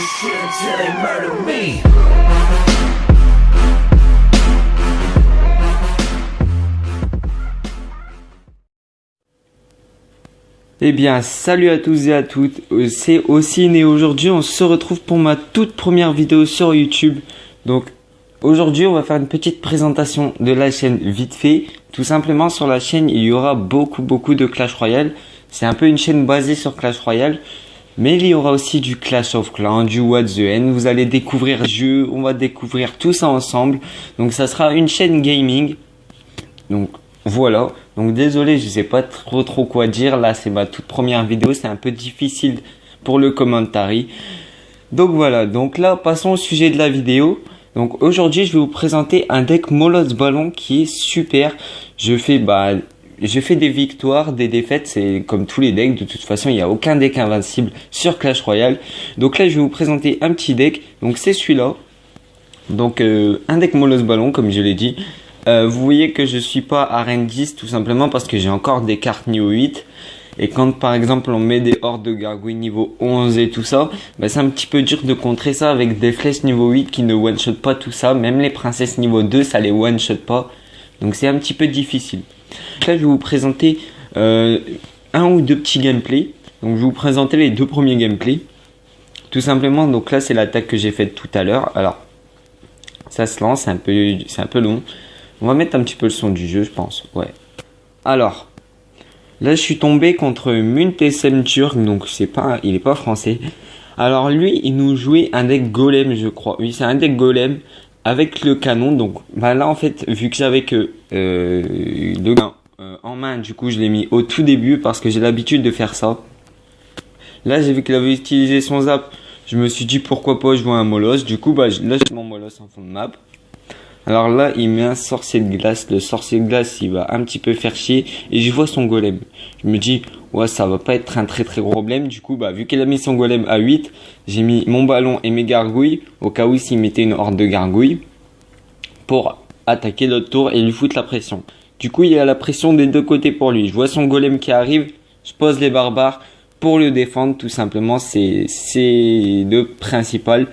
shit until they murder me. Eh bien, salut à tous et à toutes, c'est Ossine et aujourd'hui on se retrouve pour ma toute première vidéo sur YouTube. Donc aujourd'hui on va faire une petite présentation de la chaîne vite fait. Tout simplement sur la chaîne il y aura beaucoup de Clash Royale. C'est un peu une chaîne basée sur Clash Royale. Mais il y aura aussi du Clash of Clans, du What the N. Vous allez découvrir le jeu, on va découvrir tout ça ensemble. Donc ça sera une chaîne gaming. Donc voilà, donc désolé, je sais pas trop quoi dire, là c'est ma toute première vidéo, c'est un peu difficile pour le commentary. Donc voilà, donc là passons au sujet de la vidéo. Donc aujourd'hui je vais vous présenter un deck Molosse Ballon qui est super. Je fais des victoires, des défaites, c'est comme tous les decks, de toute façon il n'y a aucun deck invincible sur Clash Royale. Donc là je vais vous présenter un petit deck, donc c'est celui-là. Donc un deck Molosse Ballon comme je l'ai dit. Vous voyez que je suis pas arène 10 tout simplement parce que j'ai encore des cartes niveau 8. Et quand par exemple on met des hordes de gargouilles niveau 11 et tout ça, bah, c'est un petit peu dur de contrer ça avec des flèches niveau 8 qui ne one-shot pas tout ça. Même les princesses niveau 2 ça les one-shot pas. Donc c'est un petit peu difficile. Là je vais vous présenter un ou deux petits gameplays. Donc je vais vous présenter les deux premiers gameplays. Tout simplement, donc là c'est l'attaque que j'ai faite tout à l'heure. Alors ça se lance, c'est un peu long. On va mettre un petit peu le son du jeu, je pense. Ouais. Alors, là, je suis tombé contre Muntesem Turk, donc il est pas français. Alors lui, il nous jouait un deck golem, je crois. Oui, c'est un deck golem avec le canon. Donc, bah là, en fait, vu que j'avais que le gain en main, du coup, je l'ai mis au tout début parce que j'ai l'habitude de faire ça. Là, j'ai vu qu'il avait utilisé son zap. Je me suis dit pourquoi pas jouer un Molosse. Du coup, bah, là, j'ai mon Molosse en fond de map. Alors là, il met un sorcier de glace. Le sorcier de glace, il va un petit peu faire chier. Et je vois son golem. Je me dis, ouais, ça va pas être un très gros problème. Du coup, bah, vu qu'il a mis son golem à 8, j'ai mis mon ballon et mes gargouilles. Au cas où s'il mettait une horde de gargouilles. Pour attaquer l'autre tour et lui foutre la pression. Du coup, il y a la pression des deux côtés pour lui. Je vois son golem qui arrive. Je pose les barbares pour le défendre. Tout simplement, c'est le principal.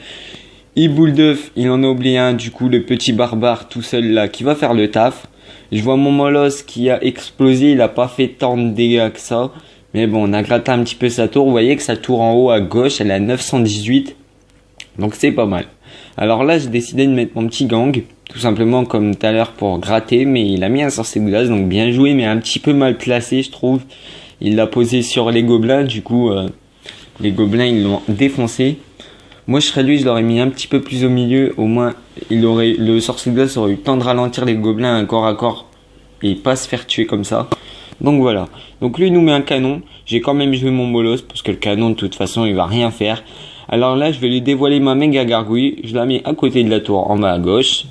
Boule d'œuf, il en a oublié un, du coup le petit barbare tout seul là qui va faire le taf. Je vois mon Molosse qui a explosé, il a pas fait tant de dégâts que ça. Mais bon, on a gratté un petit peu sa tour, vous voyez que sa tour en haut à gauche, elle est à 918. Donc c'est pas mal. Alors là j'ai décidé de mettre mon petit gang, tout simplement comme tout à l'heure pour gratter. Mais il a mis un sorcier de glace, donc bien joué mais un petit peu mal placé je trouve. Il l'a posé sur les gobelins, du coup les gobelins ils l'ont défoncé. Moi je serais lui, je l'aurais mis un petit peu plus au milieu, au moins le sorcier de glace aurait eu le temps de ralentir les gobelins un corps à corps et pas se faire tuer comme ça. Donc voilà, donc lui il nous met un canon, j'ai quand même joué mon Molosse parce que le canon de toute façon il va rien faire. Alors là je vais lui dévoiler ma méga gargouille, je la mets à côté de la tour en bas à gauche.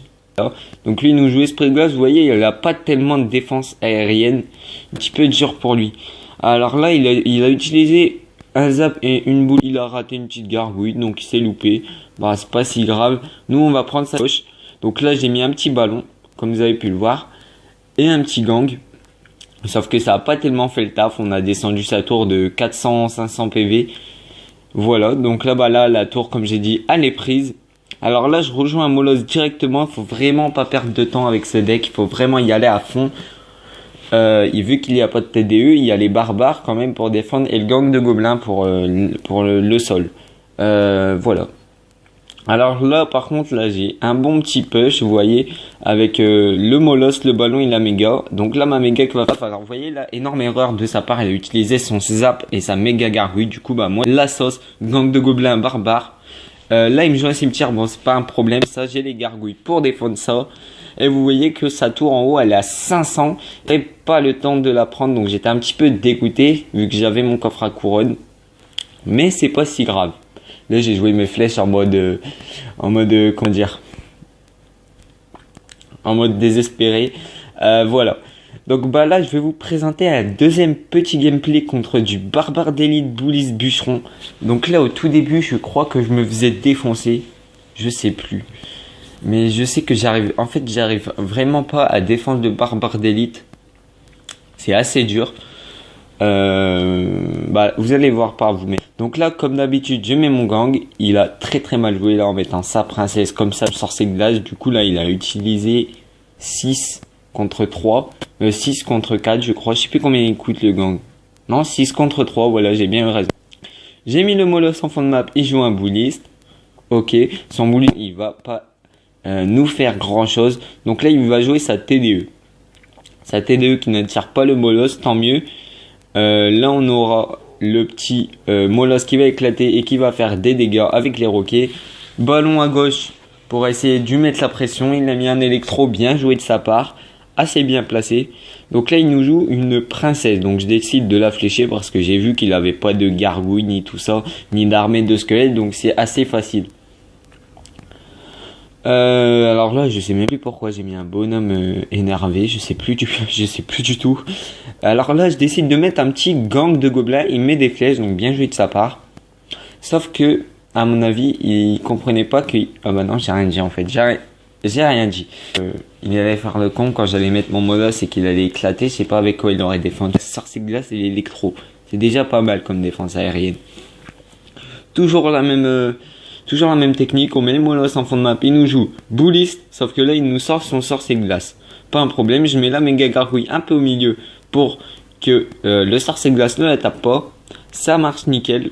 Donc lui il nous joue esprit de glace, vous voyez il a pas tellement de défense aérienne, un petit peu dur pour lui. Alors là il a utilisé un zap et une boule, il a raté une petite gargouille, donc il s'est loupé. Bah c'est pas si grave. Nous on va prendre sa gauche. Donc là j'ai mis un petit ballon, comme vous avez pu le voir, et un petit gang. Sauf que ça a pas tellement fait le taf. On a descendu sa tour de 400-500 PV. Voilà, donc là là la tour comme j'ai dit elle est prise. Alors là je rejoins un Molosse directement. Il faut vraiment pas perdre de temps avec ce deck. Il faut vraiment y aller à fond. Vu qu'il n'y a pas de TDE, il y a les barbares quand même pour défendre et le gang de gobelins pour le sol. Voilà. Alors là par contre là j'ai un bon petit push, vous voyez, avec le Molosse, le ballon et la méga. Donc là ma méga qui va faire. Alors vous voyez là, énorme erreur de sa part, elle a utilisé son zap et sa méga gargouille. Du coup bah moi la sauce, gang de gobelins barbares. Là il me joue un cimetière, bon c'est pas un problème, ça j'ai les gargouilles pour défendre ça. Et vous voyez que sa tour en haut elle est à 500 et pas le temps de la prendre, donc j'étais un petit peu dégoûté vu que j'avais mon coffre à couronne. Mais c'est pas si grave. Là j'ai joué mes flèches en mode comment dire, en mode désespéré. Voilà. Donc bah là je vais vous présenter un deuxième petit gameplay contre du barbare d'élite Boulis bûcheron. Donc là au tout début je crois que je me faisais défoncer, je sais plus. Mais je sais que j'arrive vraiment pas à défendre le barbare d'élite. C'est assez dur. vous allez voir par vous-même. Donc là, comme d'habitude, je mets mon gang. Il a très mal joué là en mettant sa princesse comme ça, sorcier glace. Du coup là, il a utilisé 6 contre 3. 6 contre 4, je crois. Je sais plus combien il coûte le gang. Non, 6 contre 3, voilà, j'ai bien eu raison. J'ai mis le Molosse en fond de map, il joue un bouliste. Ok, son bouliste, il va pas nous faire grand chose. Donc là, il va jouer sa TDE. Sa TDE qui n'attire pas le Molosse, tant mieux. Là, on aura le petit Molosse qui va éclater et qui va faire des dégâts avec les roquets. Ballon à gauche pour essayer de lui mettre la pression. Il a mis un électro bien joué de sa part, assez bien placé. Donc là, il nous joue une princesse. Donc je décide de la flécher parce que j'ai vu qu'il n'avait pas de gargouille ni tout ça, ni d'armée de squelettes. Donc c'est assez facile. Alors là, je sais même plus pourquoi j'ai mis un bonhomme énervé, je sais plus du tout. Alors là, je décide de mettre un petit gang de gobelins, il met des flèches, donc bien joué de sa part. Sauf que, à mon avis, il comprenait pas que... Ah bah non, j'ai rien dit en fait, j'ai rien dit. Il allait faire le con quand j'allais mettre mon Molosse et qu'il allait éclater, je sais pas avec quoi il aurait défendu. Sorcier glace et l'électro, c'est déjà pas mal comme défense aérienne. Toujours la même technique, on met les Molosses en fond de map, il nous joue bouliste, sauf que là il nous sort son sorcier glace. Pas un problème, je mets la méga gargouille un peu au milieu pour que le sorcier glace ne la tape pas. Ça marche nickel.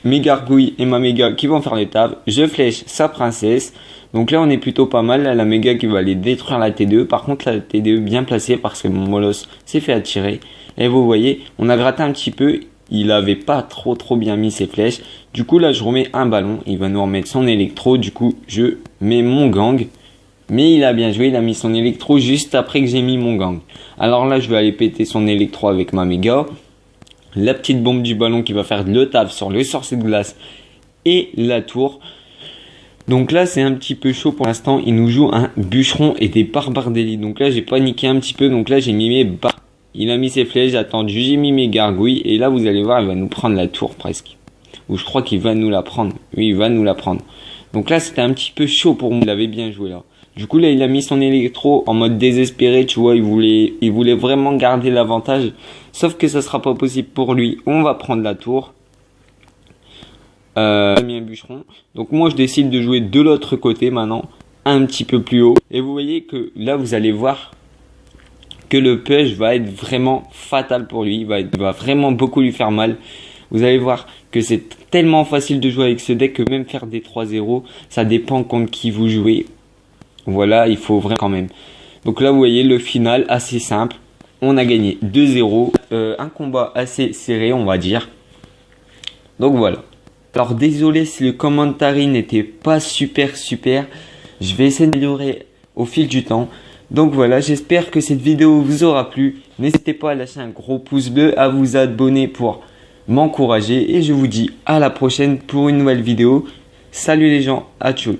Mes gargouilles et ma méga qui vont faire les tables. Je flèche sa princesse. Donc là on est plutôt pas mal, là, la méga qui va aller détruire la T2. Par contre la T2 bien placée parce que mon Molosse s'est fait attirer. Et vous voyez, on a gratté un petit peu. Il avait pas trop bien mis ses flèches. Du coup là je remets un ballon. Il va nous remettre son électro. Du coup je mets mon gang. Mais il a bien joué. Il a mis son électro juste après que j'ai mis mon gang. Alors là je vais aller péter son électro avec ma méga. La petite bombe du ballon qui va faire le taf sur le sorcier de glace et la tour. Donc là c'est un petit peu chaud pour l'instant. Il nous joue un bûcheron et des barbares d'élite. Donc là j'ai paniqué un petit peu. Donc là j'ai mis mes barbares. Il a mis ses flèches, j'ai attendu, j'ai mis mes gargouilles. Et là, vous allez voir, il va nous prendre la tour presque. Ou je crois qu'il va nous la prendre. Oui, il va nous la prendre. Donc là, c'était un petit peu chaud pour moi. Il avait bien joué là. Du coup, là, il a mis son électro en mode désespéré. Tu vois, il voulait vraiment garder l'avantage. Sauf que ça sera pas possible pour lui. On va prendre la tour. J'ai mis un bûcheron. Donc moi, je décide de jouer de l'autre côté maintenant. Un petit peu plus haut. Et vous voyez que là, vous allez voir que le push va être vraiment fatal pour lui, il va vraiment beaucoup lui faire mal. Vous allez voir que c'est tellement facile de jouer avec ce deck que même faire des 3-0, ça dépend contre qui vous jouez. Voilà, il faut vraiment quand même. Donc là vous voyez le final assez simple, on a gagné 2-0, un combat assez serré on va dire. Donc voilà. Alors désolé si le commentary n'était pas super, je vais essayer d'améliorer au fil du temps. Donc voilà, j'espère que cette vidéo vous aura plu. N'hésitez pas à lâcher un gros pouce bleu, à vous abonner pour m'encourager. Et je vous dis à la prochaine pour une nouvelle vidéo. Salut les gens, à tous.